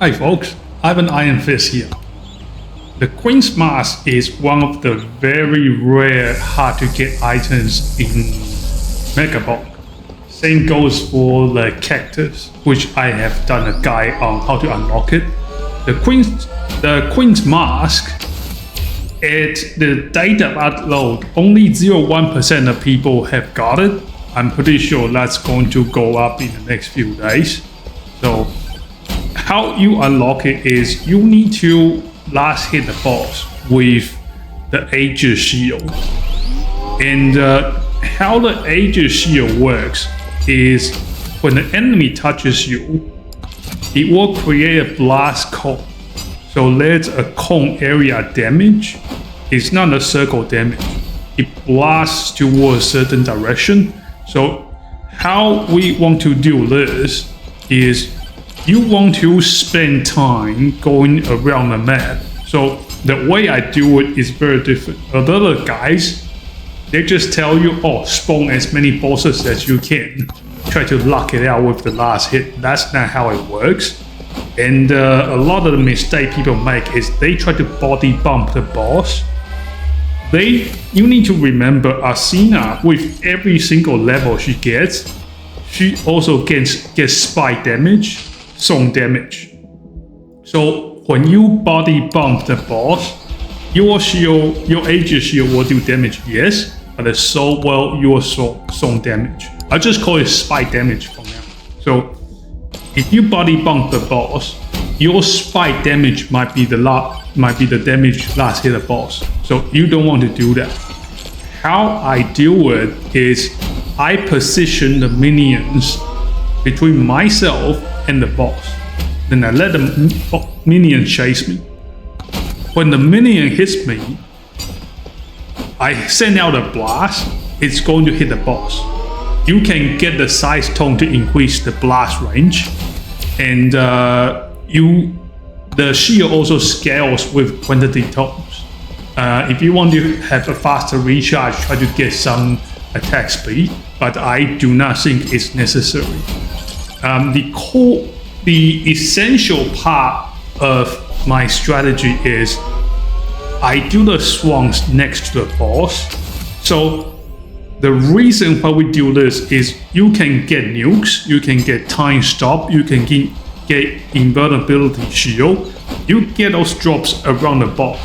Hi folks, I have an Ironfist here. The Quin's mask is one of the very rare hard to get items in Megabonk. Same goes for the cactus, which I have done a guide on how to unlock it. The Quin's mask, at the data upload, only 0.1% of people have got it. I'm pretty sure that's going to go up in the next few days. So how you unlock it is you need to last hit the boss with the Aegis shield. And how the Aegis shield works is when the enemy touches you, it will create a blast cone. So there's a cone area damage. It's not a circle damage. It blasts towards a certain direction. So how we want to do this is you want to spend time going around the map. So the way I do it is very different. Other guys, they just tell you, oh, spawn as many bosses as you can. Try to lock it out with the last hit. That's not how it works. And a lot of the mistake people make is they try to body bump the boss. You need to remember Asina, with every single level she gets, she also gets spike damage, song damage. So when you body bump the boss, your Aegis shield will do damage, yes, but so will your song damage. I just call it spike damage for now. So if you body bump the boss, your spike damage might be the damage last hit the boss. So you don't want to do that. How I deal with is I position the minions between myself and the boss. Then I let the minion chase me. When the minion hits me, I send out a blast. It's going to hit the boss. You can get the size tone to increase the blast range, and the shield also scales with quantity tones. If you want to have a faster recharge, try to get some attack speed, but I do not think it's necessary. The essential part of my strategy is I do the swans next to the boss. So the reason why we do this is you can get nukes, you can get time stop, you can get invulnerability shield. You get those drops around the boss.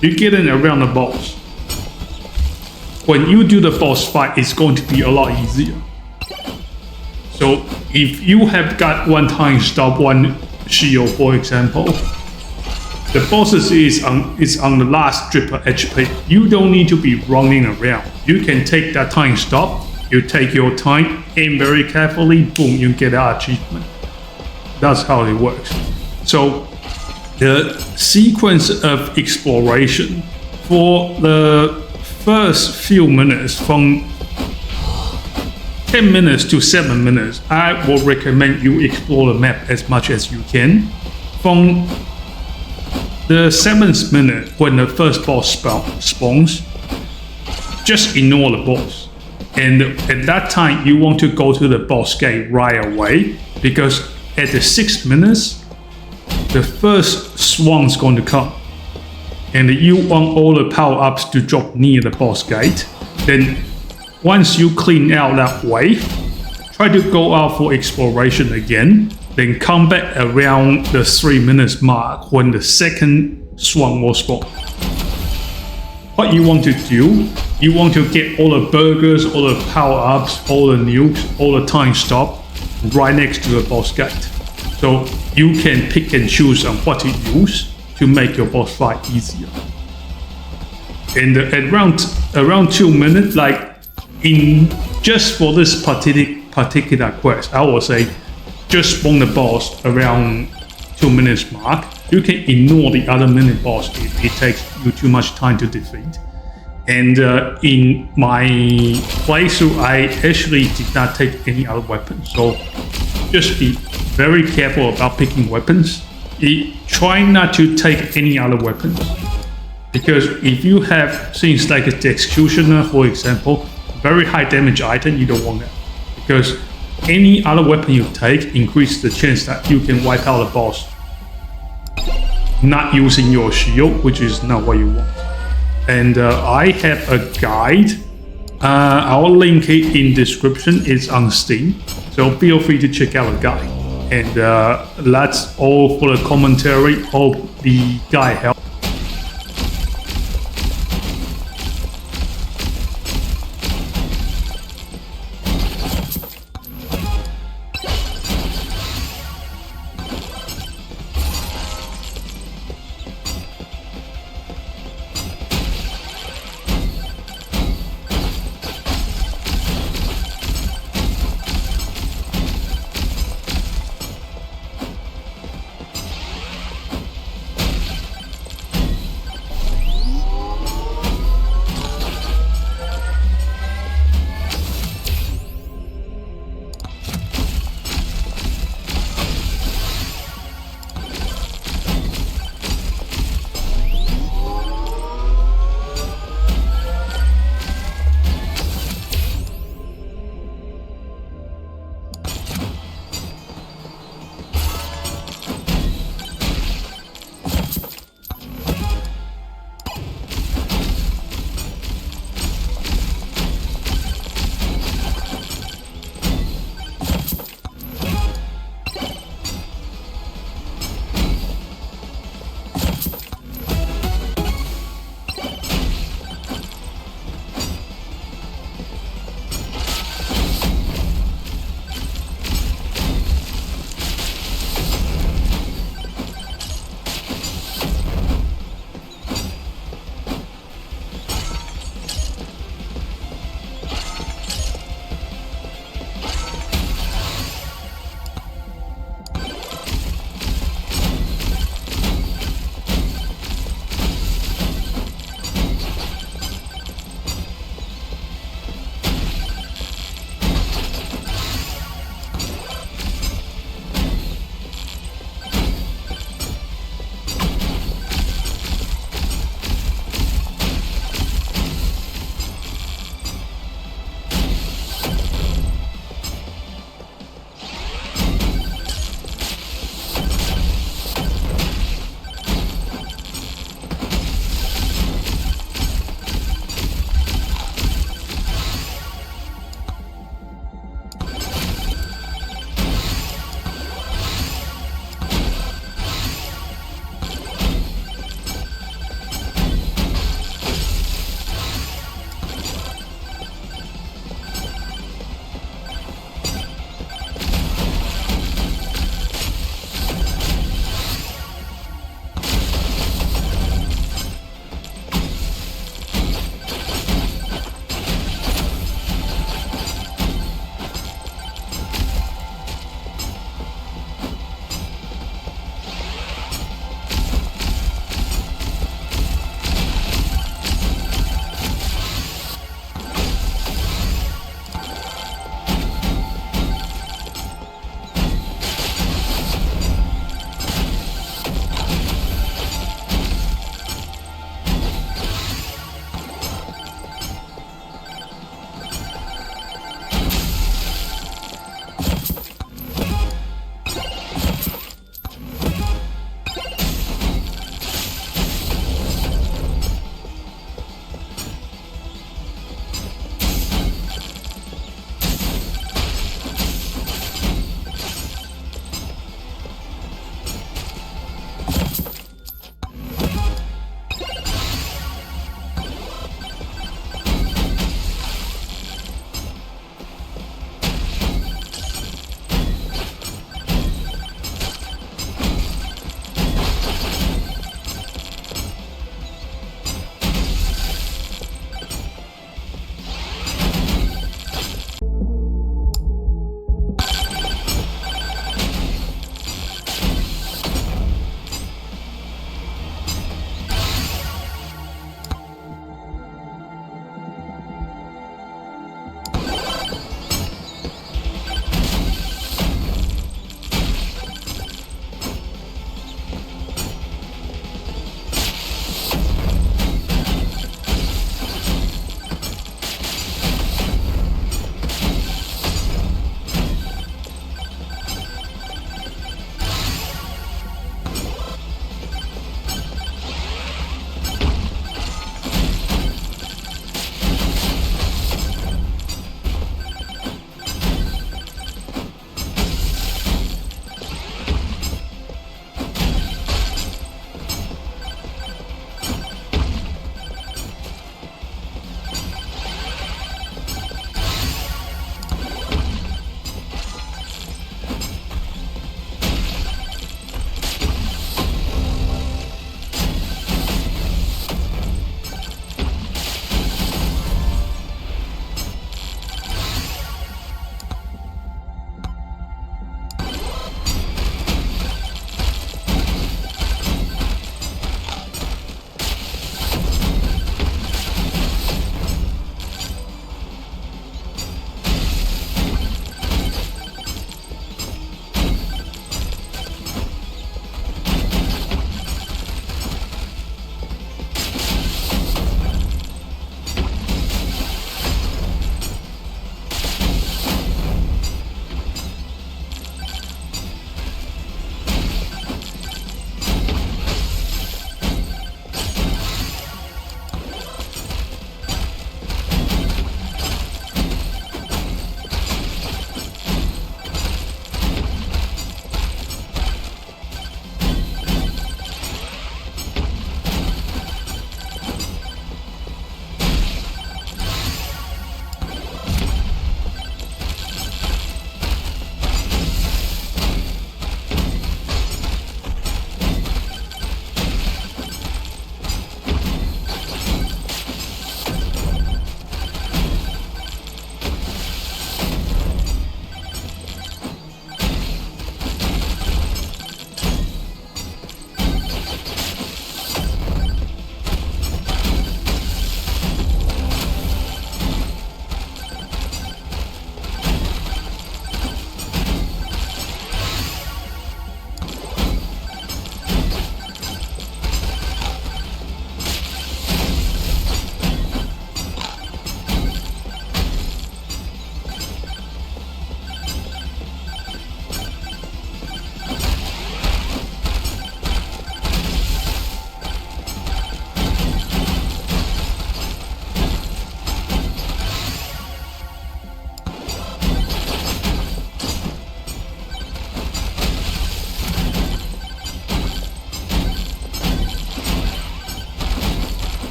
You get it around the boss. When you do the boss fight, it's going to be a lot easier. So if you have got one time stop, one shield, for example, the boss is on the last triple HP. You don't need to be running around. You can take that time stop, you take your time, aim very carefully, boom, you get that achievement. That's how it works. So the sequence of exploration for the first few minutes, from 10 minutes to 7 minutes, I will recommend you explore the map as much as you can. From the 7th minute, when the first boss spawns, just ignore the boss. And at that time, you want to go to the boss gate right away, because at the 6 minutes, the first swan's going to come. And you want all the power-ups to drop near the boss gate. Then once you clean out that wave, try to go out for exploration again. Then come back around the 3 minutes mark when the second swan will spawn. What you want to do, you want to get all the burgers, all the power-ups, all the nukes, all the time stop right next to the boss gate. So you can pick and choose on what to use to make your boss fight easier. And at around 2 minutes, like just for this particular quest, I will say just spawn the boss around 2 minutes mark. You can ignore the other mini boss if it takes you too much time to defeat. And in my playthrough, I actually did not take any other weapons. So just be very careful about picking weapons. Try not to take any other weapons. Because if you have things like the Executioner, for example, very high damage item, you don't want that. Because any other weapon you take increases the chance that you can wipe out the boss not using your shield, which is not what you want. And I have a guide. I'll link it in description. It's on Steam, so feel free to check out the guide. And that's all for the commentary. Hope the guide helped.